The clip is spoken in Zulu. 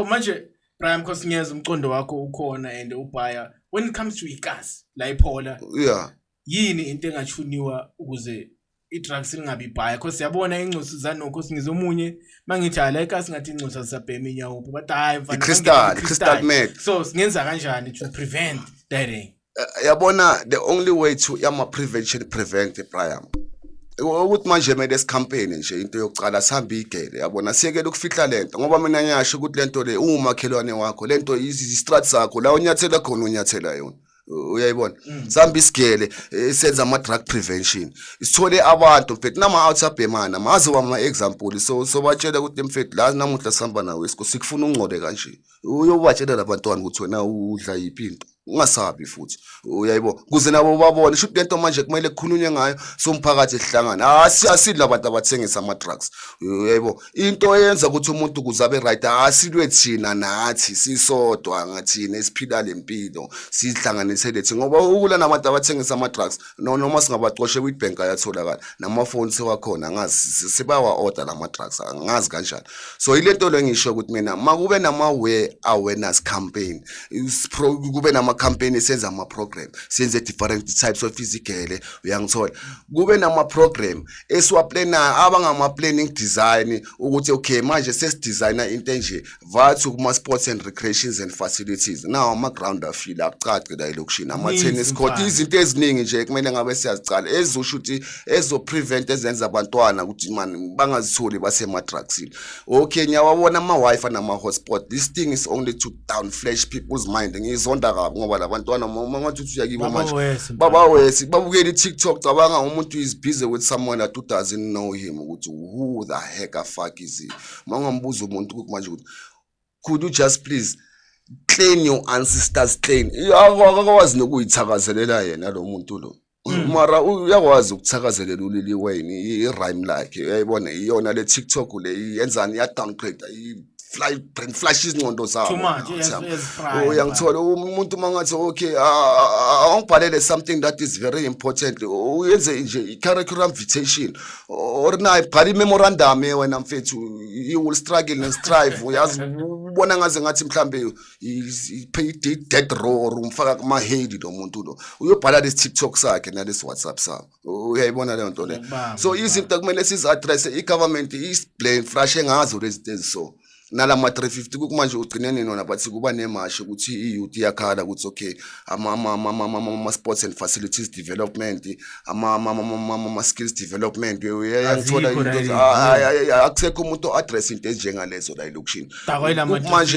Manje Brian Khosingeza umcondo wakho ukhona and ubhaya when it comes to igazi la iphola Yeah. yini into engachuniwa ukuze i-drugs lingabi ibhaya because siyabona ingcosi zanoKhosingeza omunye mangithi la igazi ngathi ingcosi asabhema inyawo but hayi mfana Crystal meth. so singenza kanjani to prevent that thing? Yabona the only way to prevention prevent Brian ukuthi manje mele campaign nje into yokucala sihambe igele yabona siyekela ukufihla lento ngoba mina ngiyasho ukuthi lento le umakhelwane wakho lento izistrat sakho la unyathela khona unyathela yona uyayibona sihambe isigele senza ama drug prevention isithole abantu mfethu nama outsabhemana mazi wama example so batshela ukuthi mfethu la namuhla sihamba nawe isikho sikufuna ungcole kanje uyobatshela labantwana ukuthi wena udla yiphinto ungasabi futhi uyayibo kuze nabo babone shoot lento manje kumele kukhulunywe ngayo somphakathi ehlangana asidla abantu abathengisa ama drugs uyayibo into eyenza ukuthi umuntu kuzabe right asilwe thina nathi sisodwa ngathina esiphila lempilo sidlanganise lethi ngoba ukula nabantu abathengisa ama drugs noma singabaxoshe Witbank ayatholakala nama phones wakhona ngazi sibawa order lama drugs ngazi kanjani so ilento lo ngisho ukuthi mina makube nama awareness campaign kube nama campaign senza ama program senze different types of physical uyangithola kube nama program esiwaplana abangama planning design ukuthi okay manje sesidesigner into enje vathu kuma sports and recreations and facilities now ama ground afila akucace la elokushini ama tennis court izinto eziningi nje kumele ngabe siyazicala ezosho ukuthi ezo prevent ezenza abantwana ukuthi man bangazitholi basema drugs okay nyawabona ama wifi nama hotspot this thing is only to down flash people's mind ngizonda kabi ngoba labantwana mangathi uyakibo manje baba wesi babukela iTikTok cabanga umuntu is busy with someone that doesn't know him ukuthi who the heck a fuck is he mangambuza umuntu ukuthi manje ukuthi could you just please clean your ancestors clean akakwazi nokuyithakazelela yena lo muntu lo mara uyakwazi ukuthakazelela ulili wayini i-rhyme lakhe uyayibona iyona le TikTok le yenzani ya downgrade brain flashes ingqondo zabo uyangithola umuntu mangathi okay awungibhalele something that is very important uyenze nje i-curriculum invitation or na ibhali memorandum wena mfethu you will struggle and strive uyazi ubona ngaze ngathi mhlambe dead row umfaka kuma head lo muntu lo uyobhala lesi TikTok sakhe na lesi WhatsApp sakhe uyayibona le nto le so izinto kumele sizi address i-government is blame flash ngazo lezi zinto so nalama 350 kumanje ugcinene nona bathi kuba nemashe ukuthi iyouth yakhala ukuthi okay ama sports and facilities development ama skills development uyayithola into akusekho umuntu address into enjengalezo la elokushini manje